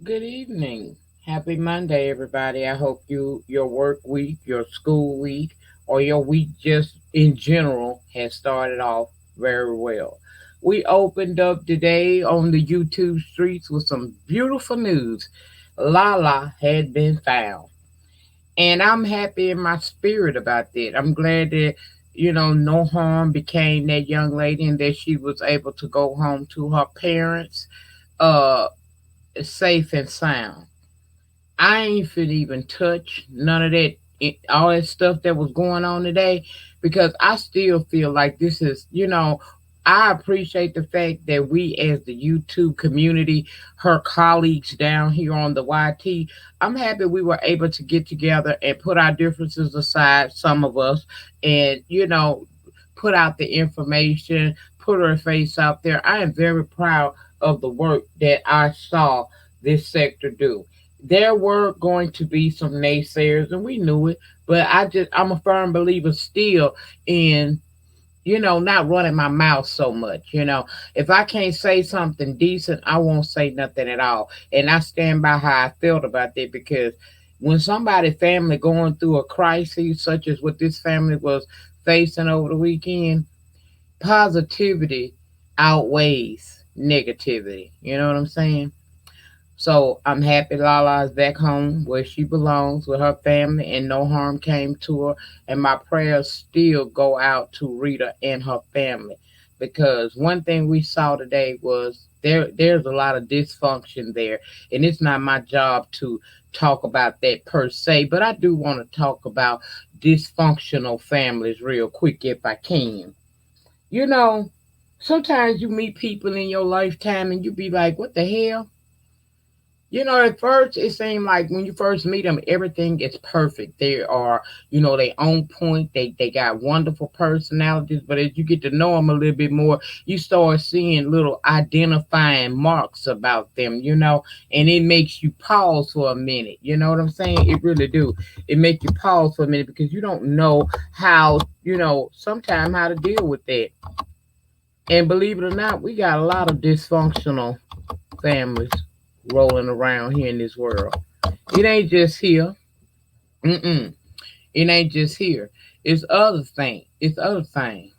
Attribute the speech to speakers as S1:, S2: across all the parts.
S1: Good evening. Happy Monday, everybody. I hope your work week, your school week, or your week just in general has started off very well. We opened up today on the YouTube streets with some beautiful news. Lala had been found. And I'm happy in my spirit about that. I'm glad that, no harm became that young lady and that she was able to go home to her parents uh safe and sound. I ain't finna even touch none of that, all that stuff that was going on today, because I still feel like this is, I appreciate the fact that we, as the YouTube community, her colleagues down here on the YT, I'm happy we were able to get together and put our differences aside, some of us, and, put out the information, put her face out there. I am very proud of the work that I saw this sector do. There were going to be some naysayers, and we knew it, but I'm a firm believer still in, not running my mouth so much. If I can't say something decent, I won't say nothing at all. And I stand by how I felt about that, because when somebody family going through a crisis such as what this family was facing over the weekend, positivity outweighs negativity. You know what I'm saying? So I'm happy Lala is back home where she belongs with her family and no harm came to her. And my prayers still go out to Rita and her family, because one thing we saw today was there's a lot of dysfunction there. And it's not my job to talk about that per se, but I do want to talk about dysfunctional families real quick if I can. You know, sometimes you meet people in your lifetime and you be like, what the hell? At first it seemed like when you first meet them, everything is perfect. They are, they on point. They got wonderful personalities. But as you get to know them a little bit more, you start seeing little identifying marks about them. And it makes you pause for a minute. You know what I'm saying? It really do. It make you pause for a minute because you don't know how, sometimes how to deal with that. And believe it or not, we got a lot of dysfunctional families rolling around here in this world. It ain't just here. Mm-mm. It ain't just here. It's other thing. It's other thing.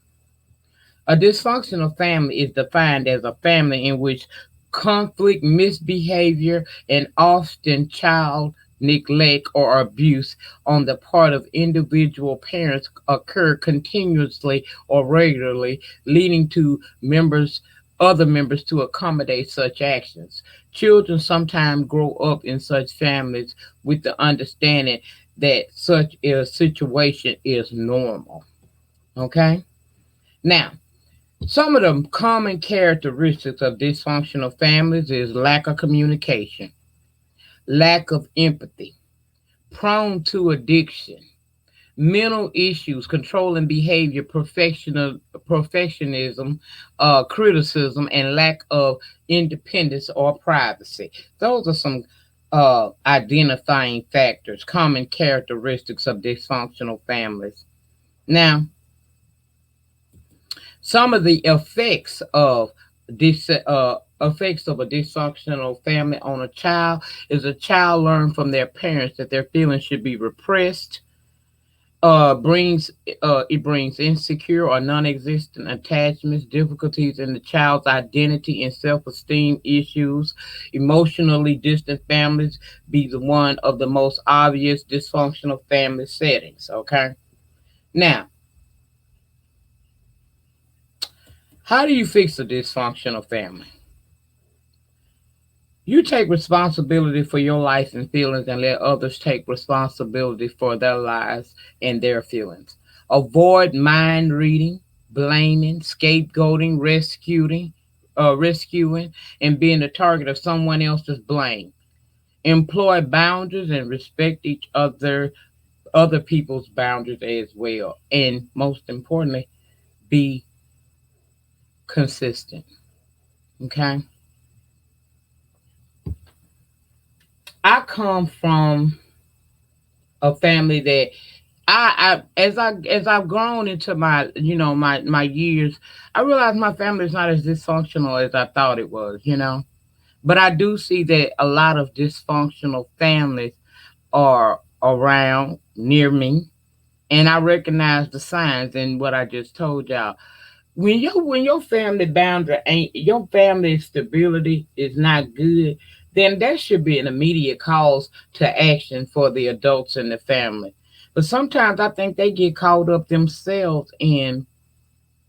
S1: A dysfunctional family is defined as a family in which conflict, misbehavior, and often child neglect or abuse on the part of individual parents occur continuously or regularly, leading to other members to accommodate such actions. Children sometimes grow up in such families with the understanding that such a situation is normal. Okay? Now, some of the common characteristics of dysfunctional families is lack of communication, lack of empathy, prone to addiction, mental issues, controlling behavior, perfectionism, criticism, and lack of independence or privacy. Those are some identifying factors, common characteristics of dysfunctional families. Now, some of the effects of a dysfunctional family on a child is a child learn from their parents that their feelings should be repressed. Brings It brings insecure or non-existent attachments, difficulties in the child's identity and self-esteem issues. Emotionally distant families be the one of the most obvious dysfunctional family settings. Okay, now, how do you fix a dysfunctional family? You take responsibility for your life and feelings and let others take responsibility for their lives and their feelings. Avoid mind reading, blaming, scapegoating, rescuing, and being the target of someone else's blame. Employ boundaries and respect other people's boundaries as well. And most importantly, be consistent. Okay? I come from a family that as I've grown into my my years, I realized my family is not as dysfunctional as I thought it was. But I do see that a lot of dysfunctional families are around near me, and I recognize the signs in what I just told y'all. When your family boundary ain't your family stability is not good, then that should be an immediate cause to action for the adults in the family. But sometimes I think they get caught up themselves in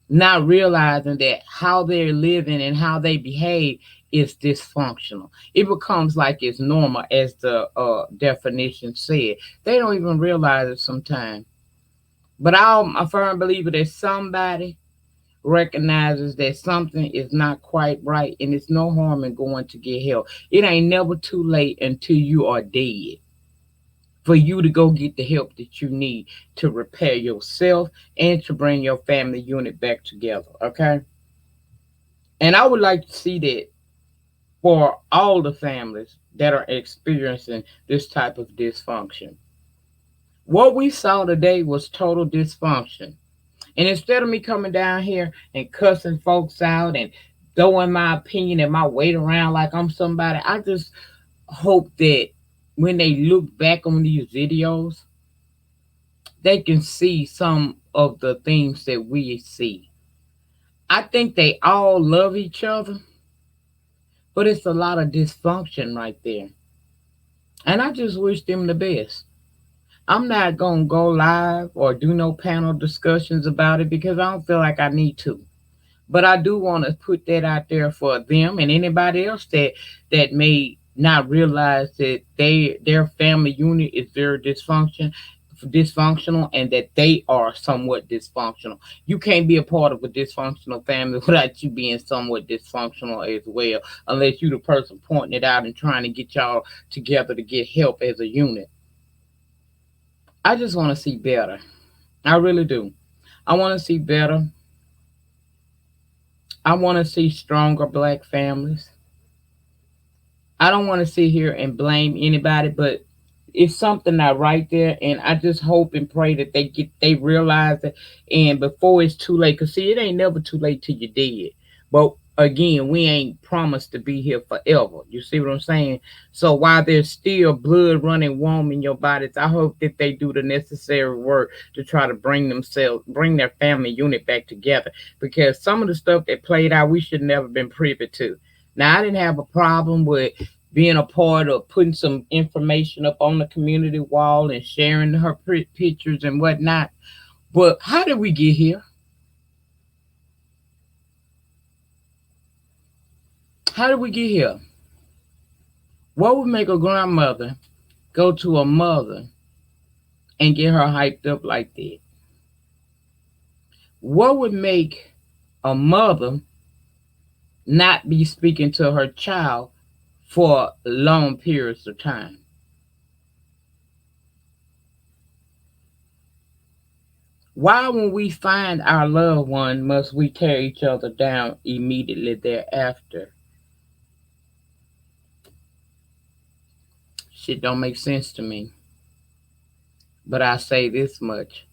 S1: not realizing that how they're living and how they behave is dysfunctional. It becomes like it's normal, as the definition said. They don't even realize it sometimes. But I'm a firm believer that somebody recognizes that something is not quite right, and it's no harm in going to get help. It ain't never too late until you are dead for you to go get the help that you need to repair yourself and to bring your family unit back together. Okay. And I would like to see that for all the families that are experiencing this type of dysfunction. What we saw today was total dysfunction. And instead of me coming down here and cussing folks out and throwing my opinion and my weight around like I'm somebody, I just hope that when they look back on these videos, they can see some of the things that we see. I think they all love each other, but it's a lot of dysfunction right there. And I just wish them the best. I'm not going to go live or do no panel discussions about it because I don't feel like I need to. But I do want to put that out there for them and anybody else that may not realize that their family unit is very dysfunctional and that they are somewhat dysfunctional. You can't be a part of a dysfunctional family without you being somewhat dysfunctional as well, unless you the person pointing it out and trying to get y'all together to get help as a unit. I just want to see better. I really do. I want to see better. I want to see stronger black families. I don't want to sit here and blame anybody, but it's something not right there, and I just hope and pray that they realize it, and before it's too late. Cause see, it ain't never too late till you're dead. But again, we ain't promised to be here forever. You see what I'm saying? So while there's still blood running warm in your bodies, I hope that they do the necessary work to try to bring their family unit back together. Because some of the stuff that played out, we should never been privy to. Now, I didn't have a problem with being a part of putting some information up on the community wall and sharing her pictures and whatnot. But how did we get here? How did we get here? What would make a grandmother go to a mother and get her hyped up like that? What would make a mother not be speaking to her child for long periods of time? Why, when we find our loved one, must we tear each other down immediately thereafter? Shit don't make sense to me. But I say this much.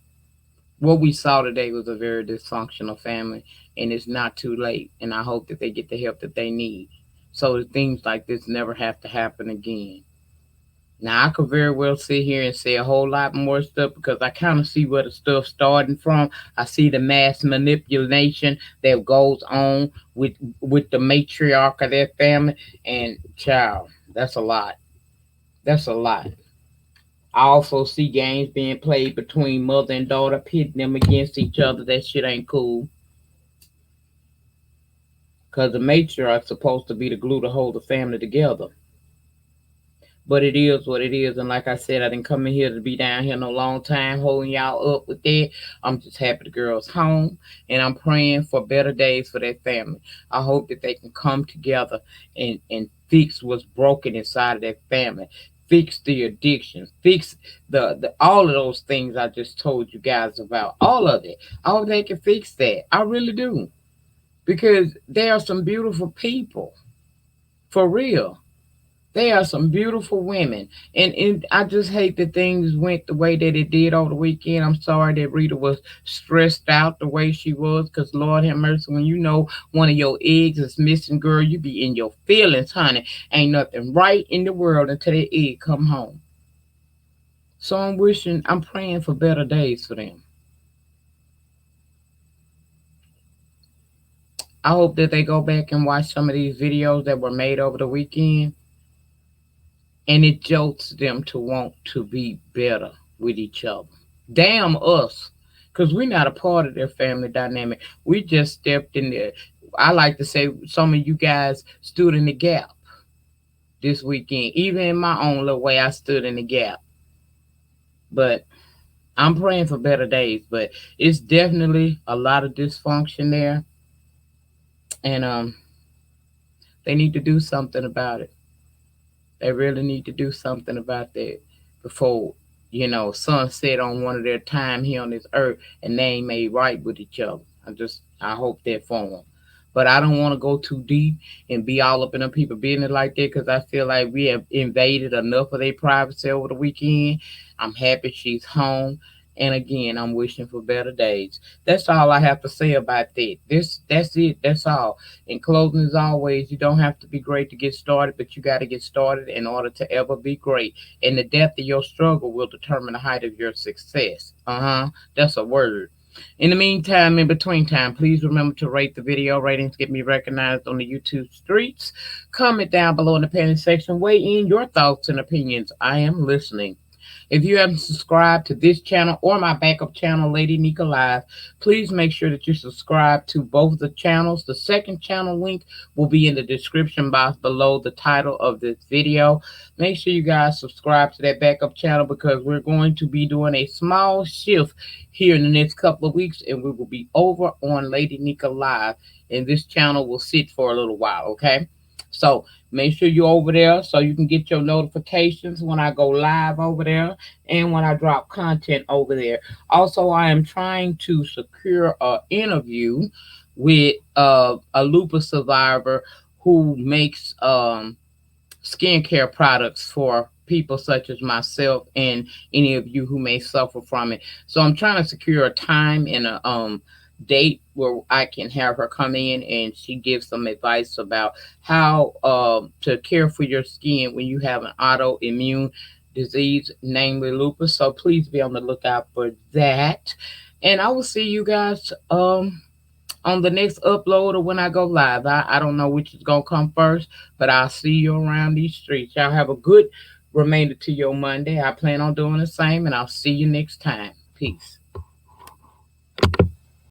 S1: What we saw today was a very dysfunctional family, and it's not too late. And I hope that they get the help that they need so that things like this never have to happen again. Now, I could very well sit here and say a whole lot more stuff because I kind of see where the stuff's starting from. I see the mass manipulation that goes on with the matriarch of that family, and child, that's a lot. That's a lot. I also see games being played between mother and daughter, pitting them against each other. That shit ain't cool. Because the matriarch's supposed to be the glue to hold the family together. But it is what it is. And like I said, I didn't come in here to be down here no long time holding y'all up with that. I'm just happy the girl's home. And I'm praying for better days for that family. I hope that they can come together and fix what's broken inside of that family. Fix the addiction. Fix the all of those things I just told you guys about. All of it. I hope they can fix that. I really do. Because there are some beautiful people. For real. They are some beautiful women. And I just hate that things went the way that it did over the weekend. I'm sorry that Rita was stressed out the way she was, because Lord have mercy, when you know one of your eggs is missing, girl, you be in your feelings, honey. Ain't nothing right in the world until that egg come home. So I'm praying for better days for them. I hope that they go back and watch some of these videos that were made over the weekend, and it jolts them to want to be better with each other. Damn us, because we're not a part of their family dynamic. We just stepped in there. I like to say some of you guys stood in the gap this weekend. Even in my own little way, I stood in the gap. But I'm praying for better days. But it's definitely a lot of dysfunction there, and they need to do something about it. They really need to do something about that before, sunset on one of their time here on this earth, and they ain't made right with each other. I hope that for them. But I don't want to go too deep and be all up in them people business like that, because I feel like we have invaded enough of their privacy over the weekend. I'm happy she's home. And again, I'm wishing for better days. That's all I have to say about that. That's it. That's all. In closing, as always, you don't have to be great to get started, but you got to get started in order to ever be great. And the depth of your struggle will determine the height of your success. That's a word. In the meantime, in between time, please remember to rate the video. Ratings get me recognized on the YouTube streets. Comment down below in the comment section. Weigh in your thoughts and opinions. I am listening. If you haven't subscribed to this channel or my backup channel, Lady Nyca Live, please make sure that you subscribe to both the channels. The second channel link will be in the description box below the title of this video. Make sure you guys subscribe to that backup channel, because we're going to be doing a small shift here in the next couple of weeks, and we will be over on Lady Nyca Live, and this channel will sit for a little while, okay? So make sure you're over there so you can get your notifications when I go live over there and when I drop content over there. Also, I am trying to secure an interview with a lupus survivor who makes skincare products for people such as myself and any of you who may suffer from it. So I'm trying to secure a time and a date where I can have her come in and she gives some advice about how to care for your skin when you have an autoimmune disease, namely lupus. So please be on the lookout for that. And I will see you guys on the next upload or when I go live. I don't know which is going to come first, but I'll see you around these streets. Y'all have a good remainder to your Monday. I plan on doing the same, and I'll see you next time. Peace.